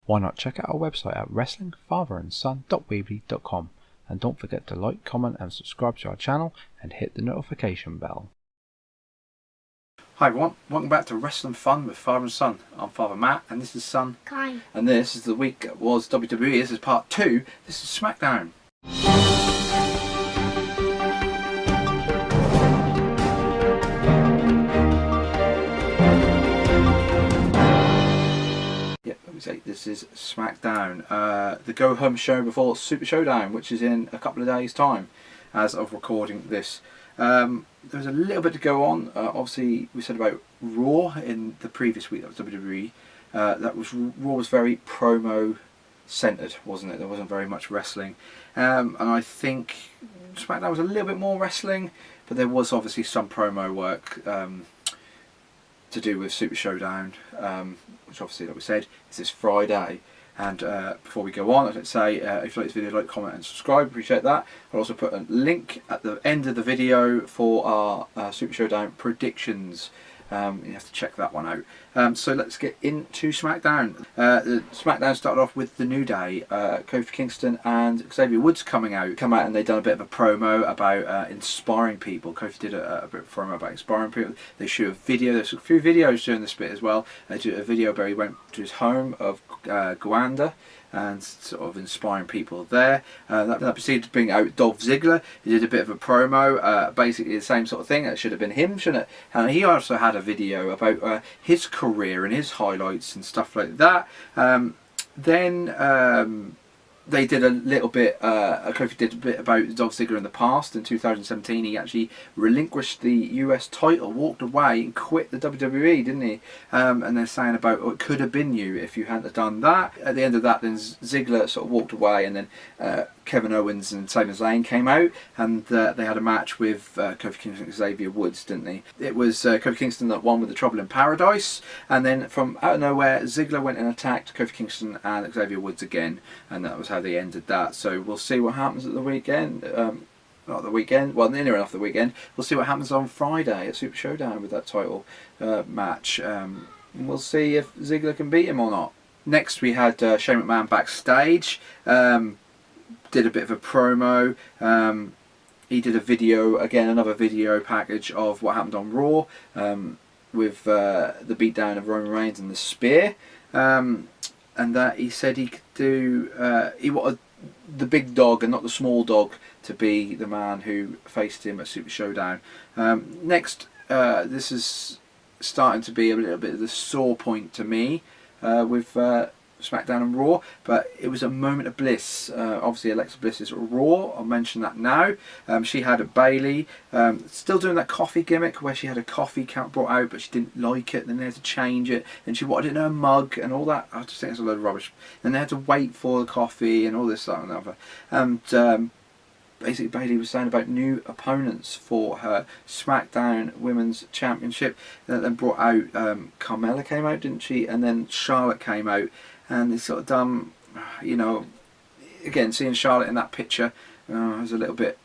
Why not check out our website at wrestlingfatherandson.weebly.com, and don't forget to like, comment and subscribe to our channel and hit the notification bell. Hi everyone, welcome back to Wrestling Fun with Father and Son. I'm Father Matt and this is Son Kai. And this is the week that was WWE. This is part 2. This is Smackdown. Yep, let me say this is Smackdown. The go home show before Super Showdown, which is in a couple of days time as of recording this. There's a little bit to go on. Obviously, we said about Raw in the previous week. That was WWE. Raw was very promo centered, wasn't it? There wasn't very much wrestling, and I think SmackDown was a little bit more wrestling, but there was obviously some promo work to do with Super Showdown, which obviously, like we said, is this Friday. And before we go on, I'd say if you like this video, like, comment and subscribe, appreciate that. I'll also put a link at the end of the video for our Super Showdown predictions. You have to check that one out. So let's get into SmackDown. SmackDown started off with the New Day, Kofi Kingston and Xavier Woods come out and they've done a bit of a promo about inspiring people. Kofi did a bit of a promo about inspiring people. They shoot a video. There's a few videos during this bit as well. They did a video where he went to his home of Gwanda and sort of inspiring people there. That proceeded to bring out Dolph Ziggler. He did a bit of a promo, basically the same sort of thing. That should have been him, shouldn't it? And he also had a video about his career and his highlights and stuff like that. Then they did a little bit, Kofi did a bit about Dolph Ziggler in the past. In 2017 he actually relinquished the US title, walked away and quit the WWE, didn't he? And they're saying about, oh, it could have been you if you hadn't have done that. At the end of that, then Ziggler sort of walked away, and then Kevin Owens and Sami Zayn came out, and they had a match with Kofi Kingston and Xavier Woods, didn't they? It was Kofi Kingston that won with the Trouble in Paradise, and then from out of nowhere Ziggler went and attacked Kofi Kingston and Xavier Woods again, and that was how they ended that. So we'll see what happens at the weekend. Not the weekend, well, near enough the weekend. We'll see what happens on Friday at Super Showdown with that title match. We'll see if Ziggler can beat him or not. Next we had Shane McMahon backstage. Did a bit of a promo. He did a video, again another video package of what happened on Raw, with the beatdown of Roman Reigns and the spear, and that he said he could do, he wanted the big dog and not the small dog to be the man who faced him at Super Showdown. Next, this is starting to be a little bit of the sore point to me with SmackDown and Raw, but it was a moment of bliss. Obviously Alexa Bliss is Raw, I'll mention that now. She had a Bailey, still doing that coffee gimmick where she had a coffee brought out but she didn't like it, then they had to change it, and she wanted it in her mug and all that. I just think it's a load of rubbish. Then they had to wait for the coffee and all this, that and the other. And basically Bailey was saying about new opponents for her SmackDown Women's Championship. Then brought out, Carmella came out, didn't she? And then Charlotte came out. And it's sort of done, you know, again, seeing Charlotte in that picture was a little bit,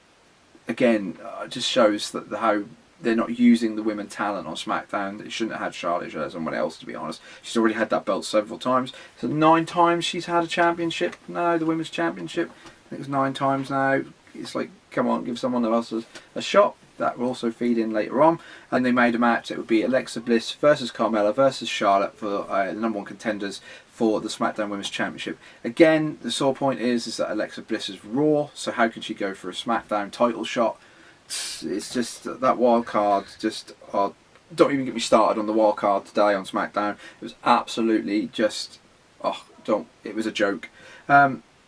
again, just shows that how they're not using the women talent on SmackDown. They shouldn't have had Charlotte, they should have had someone else, to be honest. She's already had that belt several times. So 9 times she's had a championship now, the women's championship. I think it's 9 times now. It's like, come on, give someone else a shot. That will also feed in later on. And they made a match. It would be Alexa Bliss versus Carmella versus Charlotte for the #1 contenders for the SmackDown Women's Championship. Again, the sore point is that Alexa Bliss is Raw, so how can she go for a SmackDown title shot? It's just that wild card. Just don't even get me started on the wild card today on SmackDown. It was absolutely just it was a joke.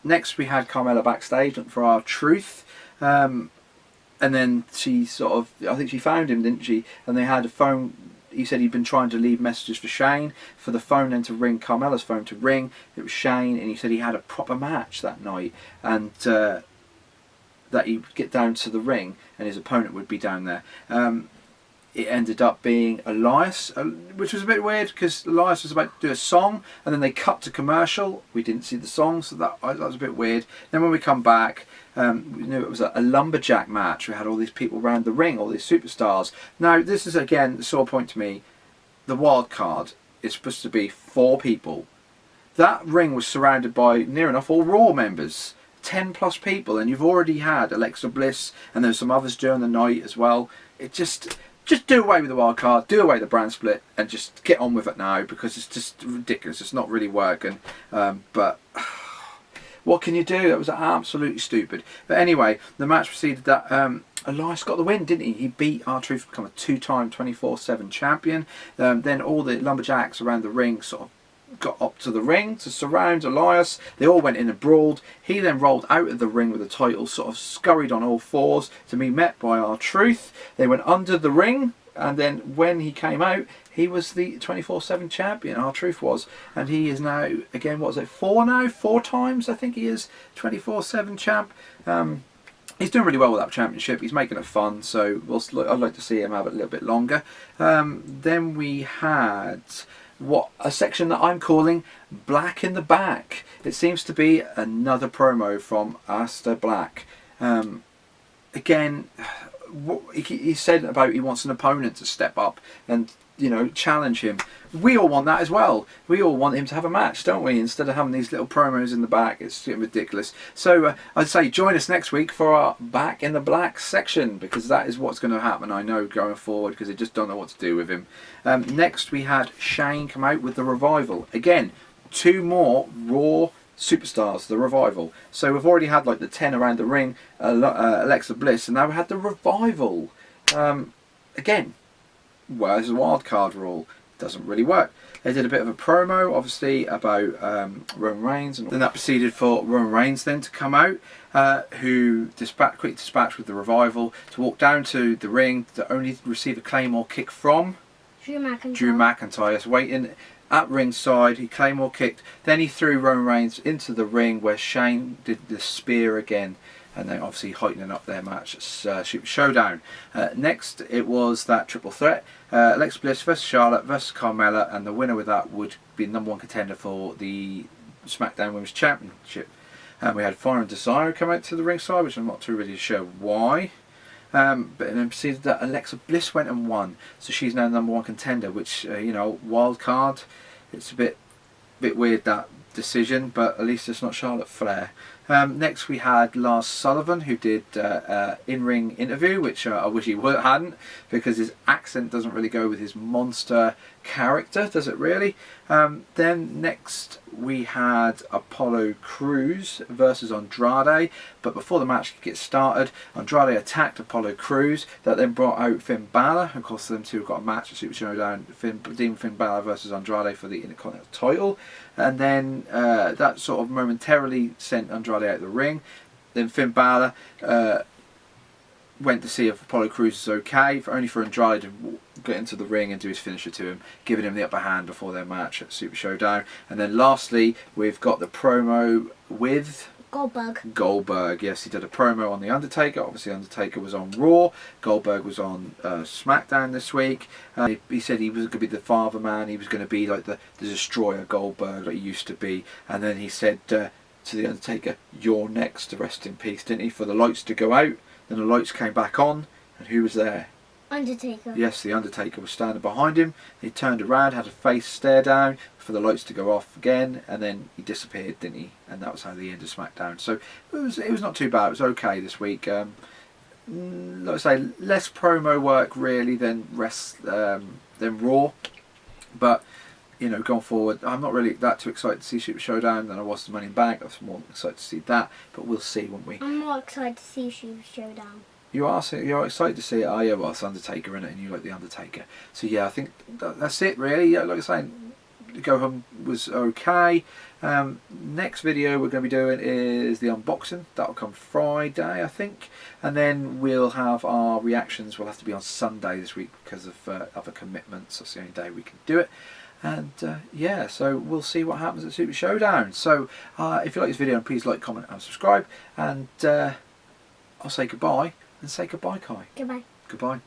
Next we had Carmella backstage for our truth. And then she sort of, I think she found him, didn't she? And they had a phone. He said he'd been trying to leave messages for Shane, for the phone then to ring, Carmella's phone to ring. It was Shane, and he said he had a proper match that night, and that he'd get down to the ring and his opponent would be down there. It ended up being Elias, which was a bit weird because Elias was about to do a song and then they cut to commercial. We didn't see the song, so that was a bit weird. Then when we come back, we knew it was a lumberjack match. We had all these people around the ring, all these superstars. Now this is again the sore point to me. The wild card is supposed to be 4 people. that ring was surrounded by near enough all Raw members. 10 plus people, and you've already had Alexa Bliss, and there's some others during the night as well. It just do away with the wild card, do away with the brand split, and just get on with it now, because it's just ridiculous. It's not really working. But what can you do? That was absolutely stupid. But anyway, the match proceeded that Elias got the win, didn't he? He beat R-Truth to become a 2-time 24/7 champion. Then all the lumberjacks around the ring sort of got up to the ring to surround Elias. They all went in and brawled. He then rolled out of the ring with the title, sort of scurried on all fours to be met by R-Truth. They went under the ring, and then when he came out, he was the 24/7 champion, R-Truth was. And he is now, again, what is it, 4 now? 4 times, I think he is 24/7 champ. He's doing really well with that championship. He's making it fun, so I'd like to see him have it a little bit longer. Then we had a section that I'm calling Black in the Back. It seems to be another promo from Aleister Black. Again, he said about he wants an opponent to step up and, you know, challenge him. We all want that as well. We all want him to have a match, don't we? Instead of having these little promos in the back, it's getting ridiculous. So I'd say join us next week for our Back in the Black section, because that is what's going to happen, I know, going forward, because they just don't know what to do with him. Next we had Shane come out with the Revival. Again, 2 more Raw superstars, the Revival. So we've already had like the 10 around the ring, Alexa Bliss, and now we had the Revival. Again, where's the wild card rule? Doesn't really work. They did a bit of a promo, obviously, about Roman Reigns, and then that proceeded for Roman Reigns then to come out, who quick dispatch with the Revival to walk down to the ring to only receive a Claymore kick from Drew McIntyre. Yes, waiting at ringside, he Claymore kicked, then he threw Roman Reigns into the ring where Shane did the spear again, and then obviously heightening up their match at Showdown. Next it was that triple threat, Alexa Bliss versus Charlotte versus Carmella, and the winner with that would be the #1 contender for the SmackDown Women's Championship. We had Fire and Desire come out to the ringside, which I'm not too really sure why. But then proceeded that Alexa Bliss went and won, so she's now the #1 contender, which, you know, wild card. It's a bit weird, that decision, but at least it's not Charlotte Flair. Next we had Lars Sullivan, who did in-ring interview, which I wish he hadn't, because his accent doesn't really go with his monster character, does it really? Then next we had Apollo Crews versus Andrade, but before the match could get started, Andrade attacked Apollo Crews. That then brought out Finn Balor. Of course, them two got a match at Super Showdown. Finn Balor versus Andrade for the Intercontinental title, and then that sort of momentarily sent Andrade out of the ring. Then Finn Balor went to see if Apollo Crews is okay, only for Andrade to get into the ring and do his finisher to him, giving him the upper hand before their match at Super Showdown. And then lastly, we've got the promo with Goldberg. Yes, he did a promo on The Undertaker. Obviously, Undertaker was on Raw. Goldberg was on SmackDown this week. He said he was going to be the father man. He was going to be like the destroyer Goldberg that he used to be. And then he said to The Undertaker, "You're next to rest in peace," didn't he? For the lights to go out. Then the lights came back on, and who was there? Undertaker. Yes, the Undertaker was standing behind him. He turned around, had a face stare down for the lights to go off again, and then he disappeared, didn't he? And that was how the end of SmackDown. So it was not too bad. It was okay this week. Like I say, less promo work really than Raw, but you know, going forward, I'm not really that too excited to see Super Showdown than I was to Money in the Bank. I was more excited to see that, but we'll see, won't we? I'm more excited to see Super Showdown. You're excited to see it, are you? Well, it's Undertaker in it, and you like the Undertaker. So yeah, I think that's it really. Yeah, like I say, the Go Home was okay. Next video we're going to be doing is the unboxing. That'll come Friday, I think, and then we'll have our reactions. Will have to be on Sunday this week because of other commitments. That's the only day we can do it. And yeah, so we'll see what happens at Super Showdown. So if you like this video, please like, comment and subscribe, and I'll say goodbye and say goodbye, Kai. Goodbye. Goodbye.